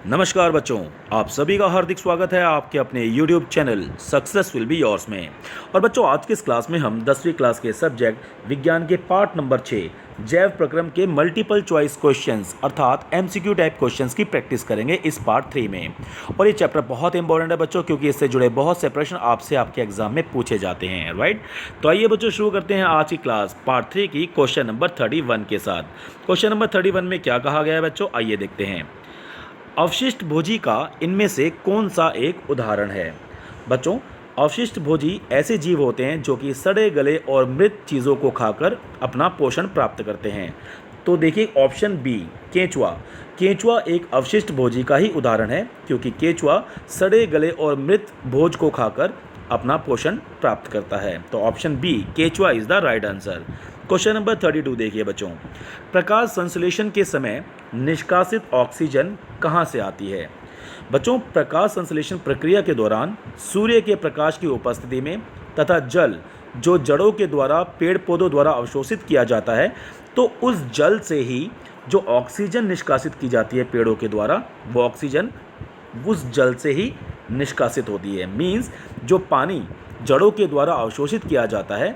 नमस्कार बच्चों, आप सभी का हार्दिक स्वागत है आपके अपने YouTube channel success will be yours में। और बच्चों, आज की इस क्लास में हम 10वीं क्लास के सब्जेक्ट विज्ञान के पार्ट नंबर 6 जैव प्रक्रम के मल्टीपल चॉइस क्वेश्चंस अर्थात MCQ टाइप क्वेश्चंस की प्रैक्टिस करेंगे इस पार्ट 3 में। और ये चैप्टर बहुत इंपॉर्टेंट है बच्चों, क्योंकि इससे जुड़े बहुत से प्रश्न आपसे आपके एग्जाम में पूछे जाते हैं। राइट, तो आइए बच्चों शुरू करते हैं आज की क्लास पार्ट 3 की क्वेश्चन नंबर 31 के साथ। क्वेश्चन नंबर 31 में क्या कहा गया है बच्चों, आइए देखते हैं। अवशिष्ट भोजी का इनमें से कौन सा एक उदाहरण है। बच्चों, अवशिष्ट भोजी ऐसे जीव होते हैं जो कि सड़े गले और मृत चीज़ों को खाकर अपना पोषण प्राप्त करते हैं। तो देखिए ऑप्शन बी, केंचुआ। केंचुआ एक अवशिष्ट भोजी का ही उदाहरण है, क्योंकि केंचुआ सड़े गले और मृत भोज को खाकर अपना पोषण प्राप्त करता है। तो ऑप्शन बी, केंचुआ is the right answer. Question number 32 देखिए बच्चों। प्रकाश संश्लेषण के समय निष्कासित ऑक्सीजन कहाँ से आती है। बच्चों, प्रकाश संश्लेषण प्रक्रिया के दौरान सूर्य के प्रकाश की उपस्थिति में तथा जल जो जड़ों के द्वारा पेड़ पौधों द्वारा अवशोषित किया जाता है, तो उस जल से ही जो ऑक्सीजन निष्कासित की जाती है पेड़ों के द्वारा, वो ऑक्सीजन उस जल से ही निष्कासित होती है। मीन्स जो पानी जड़ों के द्वारा अवशोषित किया जाता है,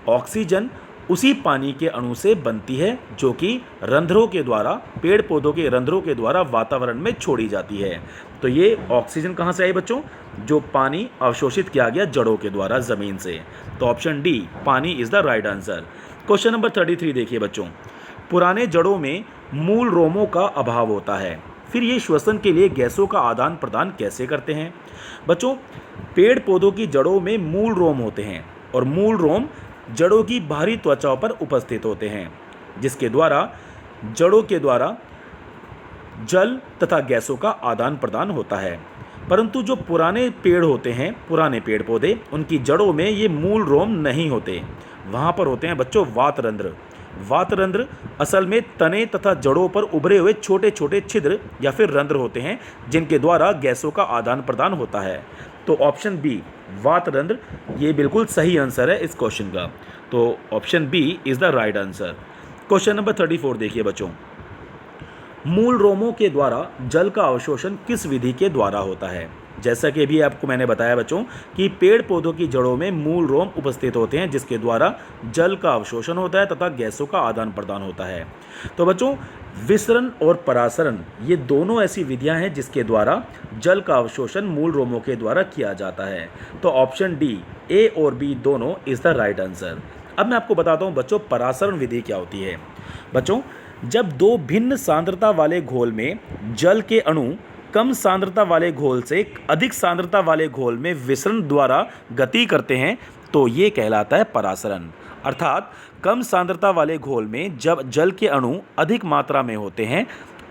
ऑक्सीजन उसी पानी के अणु से बनती है जो कि रंध्रों के द्वारा, पेड़ पौधों के रंध्रों के द्वारा वातावरण में छोड़ी जाती है। तो ये ऑक्सीजन कहाँ से आई बच्चों, जो पानी अवशोषित किया गया जड़ों के द्वारा ज़मीन से। तो ऑप्शन डी, पानी is the right answer. Question number 33 देखिए बच्चों। पुराने जड़ों में मूल रोमों का अभाव होता है, फिर ये श्वसन के लिए गैसों का आदान प्रदान कैसे करते हैं। बच्चों, पेड़ पौधों की जड़ों में मूल रोम होते हैं और मूल रोम जड़ों की बाहरी त्वचाओं पर उपस्थित होते हैं, जिसके द्वारा जड़ों के द्वारा जल तथा गैसों का आदान प्रदान होता है। परंतु जो पुराने पेड़ होते हैं, पुराने पेड़ पौधे, उनकी जड़ों में ये मूल रोम नहीं होते। वहाँ पर होते हैं बच्चों वातरंध्र। वातरंध्र असल में तने तथा जड़ों पर उभरे हुए छोटे छोटे छिद्र या फिर रंध्र होते हैं, जिनके द्वारा गैसों का आदान प्रदान होता है। तो ऑप्शन बी, वातरंध्र, ये बिल्कुल सही आंसर है इस क्वेश्चन का। तो option B is the right answer. Question number 34 देखिए बच्चों। मूल रोमों के द्वारा जल का अवशोषण किस विधि के द्वारा होता है। जैसा कि अभी आपको मैंने बताया बच्चों कि पेड़ पौधों की जड़ों में मूल रोम उपस्थित होते हैं, जिसके द्वारा जल का अवशोषण होता है तथा गैसों का आदान प्रदान होता है। तो बच्चों, विसरण और परासरण ये दोनों ऐसी विधियां हैं जिसके द्वारा जल का अवशोषण मूल रोमों के द्वारा किया जाता है। तो ऑप्शन डी, ए और बी दोनों इज द राइट आंसर। अब मैं आपको बताता हूँ बच्चों परासरण विधि क्या होती है। बच्चों, जब दो भिन्न सांद्रता वाले घोल में जल के अणु कम सांद्रता वाले घोल से अधिक सांद्रता वाले घोल में विसरण द्वारा गति करते हैं, तो ये कहलाता है परासरण। अर्थात कम सांद्रता वाले घोल में जब जल के अणु अधिक मात्रा में होते हैं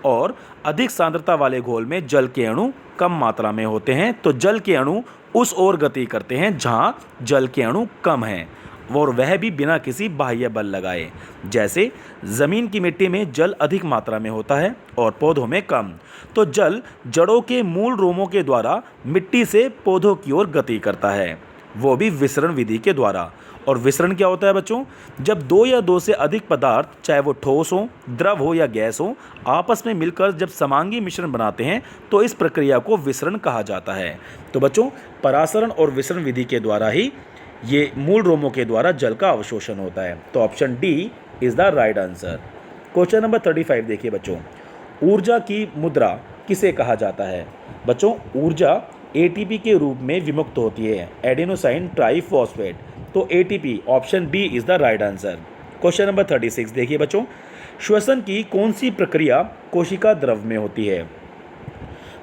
और अधिक सांद्रता वाले घोल में जल के अणु कम मात्रा में होते हैं, तो जल के अणु उस ओर गति करते हैं जहां जल के अणु कम हैं, और वह भी बिना किसी बाह्य बल लगाए। जैसे ज़मीन की मिट्टी में जल अधिक मात्रा में होता है और पौधों में कम, तो जल जड़ों के मूल रोमों के द्वारा मिट्टी से पौधों की ओर गति करता है, वो भी विसरण विधि के द्वारा। और विसरण क्या होता है बच्चों, जब दो या दो से अधिक पदार्थ, चाहे वो ठोस हो, द्रव हो या गैस हो, आपस में मिलकर जब समांगी मिश्रण बनाते हैं, तो इस प्रक्रिया को विसरण कहा जाता है। तो बच्चों, परासरण और विसरण विधि के द्वारा ही ये मूल रोमों के द्वारा जल का अवशोषण होता है। तो option D is the right answer. Question number 35 देखिए बच्चों। ऊर्जा की मुद्रा किसे कहा जाता है। बच्चों, ऊर्जा एटीपी के रूप में विमुक्त होती है, एडेनोसाइन ट्राइफॉस्फेट। तो ATP, option B is the right answer. Question number 36 देखिए बच्चों। श्वसन की कौन सी प्रक्रिया कोशिका द्रव में होती है।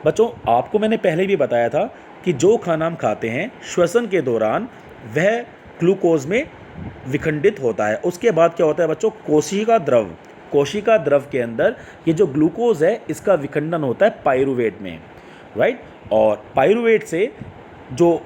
बच्चों, आपको मैंने पहले भी बताया था कि जो खाना हम खाते हैं, श्वसन के दौरान वह ग्लूकोज में विखंडित होता है। उसके बाद क्या होता है बच्चों, कोशिका द्रव। कोशिका द्रव के अंदर ये जो ग्लूकोज है, इसका विखंडन होता है पाइरूवेट में। राइट, और पाइरूवेट से जो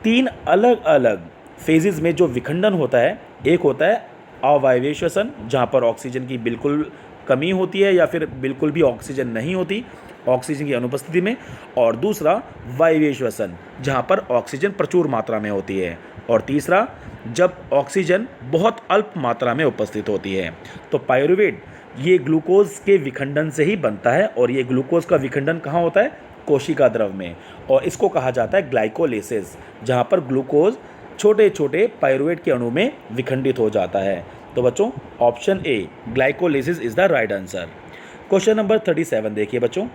तीन अलग अलग फेजेस में जो विखंडन होता है, एक होता है अवायवीय श्वसन, जहाँ पर ऑक्सीजन की बिल्कुल कमी होती है या फिर बिल्कुल भी ऑक्सीजन नहीं होती ऑक्सीजन की अनुपस्थिति में, और दूसरा वायवीय श्वसन, जहाँ पर ऑक्सीजन प्रचुर मात्रा में होती है, और तीसरा जब ऑक्सीजन बहुत अल्प मात्रा में उपस्थित होती है। तो पाइरूवेट ये ग्लूकोज के विखंडन से ही बनता है और ये ग्लूकोज का विखंडन कहाँ होता है? कोशिका द्रव में। और इसको कहा जाता है ग्लाइकोलिसिस, जहाँ पर ग्लूकोज छोटे छोटे पाइरुवेट के अणु में विखंडित हो जाता है। तो बच्चों option A glycolysis is the right answer. Question number 37 देखिए बच्चों,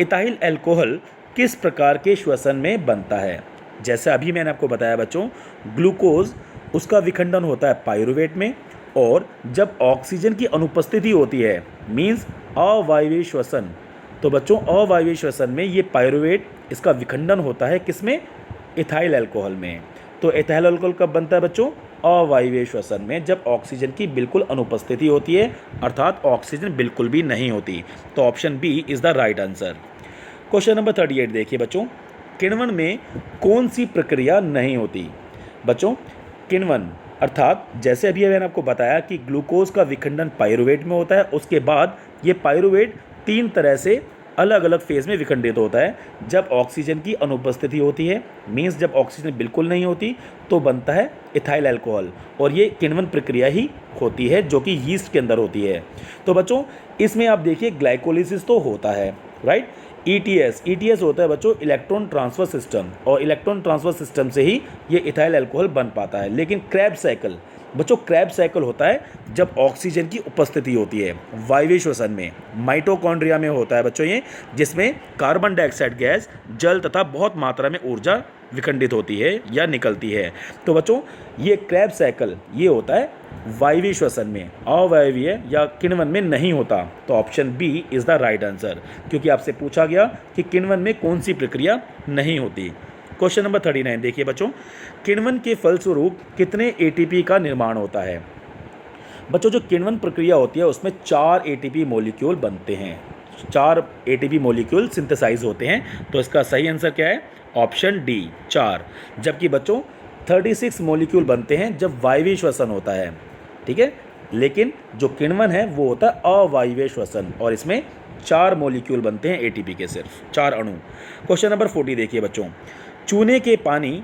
इथाइल अल्कोहल किस प्रकार के श्वसन में बनता है? जैसे अभी मैंने आपको बताया बच्चों, ग्लूकोज उसका विखंडन होता है पाइरुवेट में, और जब ऑक्सीजन की अनुपस्थिति होती है मीन्स अवायवीय श्वसन, तो बच्चों अवायवीय श्वसन में ये पाइरुवेट इसका विखंडन होता है किसमें? इथाइल अल्कोहल में। तो इथाइल अल्कोहल कब बनता है बच्चों? अवायवीय श्वसन में, जब ऑक्सीजन की बिल्कुल अनुपस्थिति होती है, अर्थात ऑक्सीजन बिल्कुल भी नहीं होती। तो option B is the right answer. Question number 38 देखिए बच्चों, किण्वन में कौन सी प्रक्रिया नहीं होती? बच्चों किण्वन अर्थात जैसे अभी मैंने आपको बताया कि ग्लूकोज का विखंडन पाइरुवेट में होता है, उसके बाद ये पाइरुवेट 3 तरह से अलग अलग फेज में विखंडित होता है। जब ऑक्सीजन की अनुपस्थिति होती है मीन्स जब ऑक्सीजन बिल्कुल नहीं होती, तो बनता है इथाइल अल्कोहल, और ये किण्वन प्रक्रिया ही होती है जो कि यीस्ट के अंदर होती है। तो बच्चों इसमें आप देखिए ग्लाइकोलिसिस तो होता है, राइट। ईटीएस होता है बच्चों इलेक्ट्रॉन ट्रांसफर सिस्टम, और इलेक्ट्रॉन ट्रांसफर सिस्टम से ही ये इथाइल अल्कोहल बन पाता है। लेकिन क्रैब्स साइकिल बच्चों, क्रैब्स साइकिल होता है जब ऑक्सीजन की उपस्थिति होती है वायवीय श्वसन में, माइटोकॉन्ड्रिया में होता है बच्चों ये, जिसमें कार्बन डाइऑक्साइड गैस, जल तथा बहुत मात्रा में ऊर्जा विखंडित होती है या निकलती है। तो बच्चों ये क्रैब्स साइकिल ये होता है वायवीय श्वसन में, अवायवीय या किण्वन में नहीं होता। तो option B is the right answer, क्योंकि आपसे पूछा गया कि किण्वन में कौन सी प्रक्रिया नहीं होती। क्वेश्चन नंबर 39 देखिए बच्चों, किण्वन के फलस्वरूप कितने एटीपी का निर्माण होता है? बच्चों जो किण्वन प्रक्रिया होती है उसमें 4 एटीपी मॉलिक्यूल बनते हैं, 4 एटीपी मॉलिक्यूल सिंथेसाइज होते हैं। तो इसका सही आंसर क्या है? Option D 4। जबकि बच्चों 36 मॉलिक्यूल बनते हैं जब वायवीय श्वसन होता है, ठीक है। लेकिन जो किण्वन है वो होता है अवायवीय श्वसन, और इसमें 4 मॉलिक्यूल बनते हैं एटीपी के, सिर्फ 4 अणु। क्वेश्चन नंबर 40 देखिए बच्चों, चूने के पानी,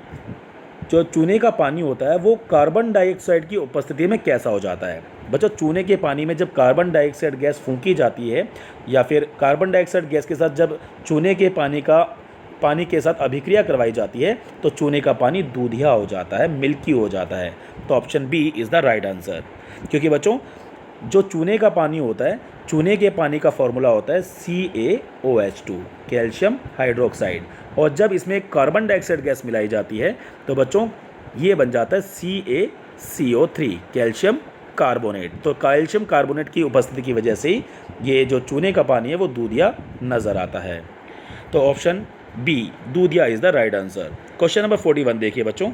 जो चूने का पानी होता है वो कार्बन डाइऑक्साइड की उपस्थिति में कैसा हो जाता है? बच्चों चूने के पानी में जब कार्बन डाइऑक्साइड गैस फूंकी जाती है, या फिर कार्बन डाइऑक्साइड गैस के साथ जब चूने के पानी के साथ अभिक्रिया करवाई जाती है, तो चूने का पानी दूधिया हो जाता है, मिल्की हो जाता है। तो option B is the right answer. क्योंकि बच्चों जो चूने का पानी होता है, चूने के पानी का फॉर्मूला होता है CaOH2, कैल्शियम हाइड्रोक्साइड, और जब इसमें कार्बन डाइऑक्साइड गैस मिलाई जाती है तो बच्चों ये बन जाता है CaCO3, कैल्शियम कार्बोनेट। तो कैल्शियम कार्बोनेट की उपस्थिति की वजह से ही ये जो चूने का पानी है वो दूधिया नज़र आता है। तो ऑप्शन बी दूधिया is the right answer. Question number 41 देखिए बच्चों,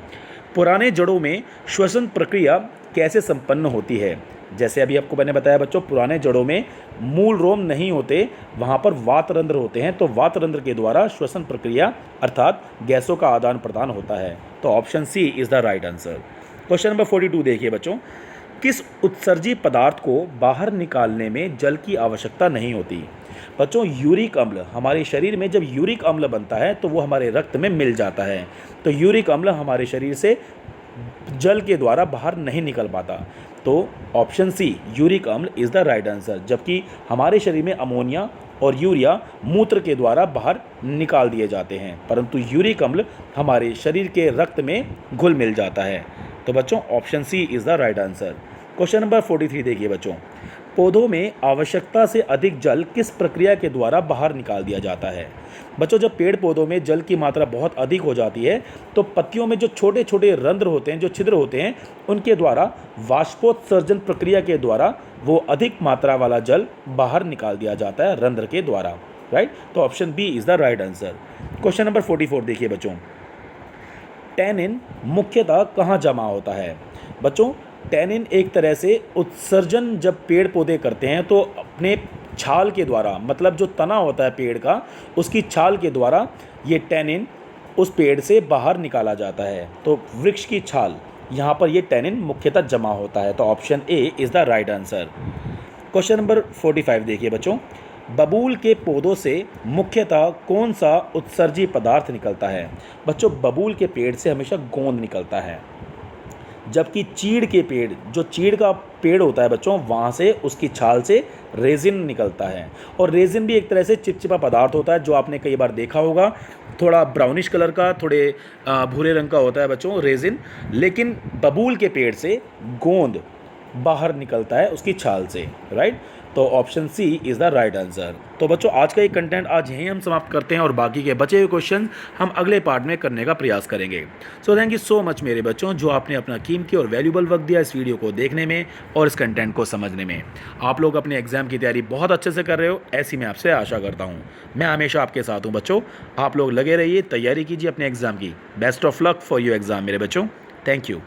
पुराने जड़ों में श्वसन प्रक्रिया कैसे संपन्न होती है? जैसे अभी आपको मैंने बताया बच्चों, पुराने जड़ों में मूल रोम नहीं होते, वहाँ पर वातरंध्र होते हैं। तो वातरंध्र के द्वारा श्वसन प्रक्रिया अर्थात गैसों का आदान प्रदान होता है। तो option C is the right answer. Question number 42 देखिए बच्चों, किस उत्सर्जी पदार्थ को बाहर निकालने में जल की आवश्यकता नहीं होती? बच्चों यूरिक अम्ल, हमारे शरीर में जब यूरिक अम्ल बनता है तो वो हमारे रक्त में मिल जाता है। तो यूरिक अम्ल हमारे शरीर से जल के द्वारा बाहर नहीं निकल पाता। तो ऑप्शन सी यूरिक अम्ल इज़ द राइट आंसर। जबकि हमारे शरीर में अमोनिया और यूरिया मूत्र के द्वारा बाहर निकाल दिए जाते हैं, परंतु यूरिक अम्ल हमारे शरीर के रक्त में घुल मिल जाता है। तो बच्चों option C is the right answer. Question number 43 देखिए बच्चों, पौधों में आवश्यकता से अधिक जल किस प्रक्रिया के द्वारा बाहर निकाल दिया जाता है? बच्चों जब पेड़ पौधों में जल की मात्रा बहुत अधिक हो जाती है तो पत्तियों में जो छोटे छोटे रंध्र होते हैं, जो छिद्र होते हैं, उनके द्वारा वाष्पोत्सर्जन प्रक्रिया के द्वारा वो अधिक मात्रा वाला जल बाहर निकाल दिया जाता है रंध्र के द्वारा, राइट। तो option B is the right answer. Question number 44 देखिए बच्चों, टैनिन मुख्यतः कहाँ जमा होता है? बच्चों टैनिन एक तरह से उत्सर्जन जब पेड़ पौधे करते हैं तो अपने छाल के द्वारा, मतलब जो तना होता है पेड़ का, उसकी छाल के द्वारा ये टैनिन उस पेड़ से बाहर निकाला जाता है। तो वृक्ष की छाल, यहाँ पर ये टैनिन मुख्यतः जमा होता है। तो option A is the right answer. Question number 45 देखिए बच्चों, बबूल के पौधों से मुख्यतः कौन सा उत्सर्जी पदार्थ निकलता है? बच्चों बबूल के पेड़ से हमेशा गोंद निकलता है। जबकि चीड़ के पेड़, जो चीड़ का पेड़ होता है बच्चों, वहाँ से उसकी छाल से रेजिन निकलता है। और रेजिन भी एक तरह से चिपचिपा पदार्थ होता है, जो आपने कई बार देखा होगा, थोड़ा ब्राउनिश कलर का, थोड़े भूरे रंग का होता है बच्चों रेजिन। लेकिन बबूल के पेड़ से गोंद बाहर निकलता है उसकी छाल से, राइट। तो option C is the right answer. तो बच्चों आज का ये कंटेंट आज यहीं हम समाप्त करते हैं और बाकी के बचे हुए क्वेश्चन हम अगले पार्ट में करने का प्रयास करेंगे। So thank you so much मेरे बच्चों, जो आपने अपना कीमती और वैल्यूबल वक्त दिया इस वीडियो को देखने में और इस कंटेंट को समझने में। आप लोग अपने एग्जाम की तैयारी बहुत अच्छे से कर रहे हो, ऐसी मैं आपसे आशा करता हूँ। मैं हमेशा आपके साथ हूँ बच्चों, आप लोग लगे रहिए, तैयारी कीजिए अपने एग्जाम की। Best of luck for your exam मेरे बच्चों। Thank you.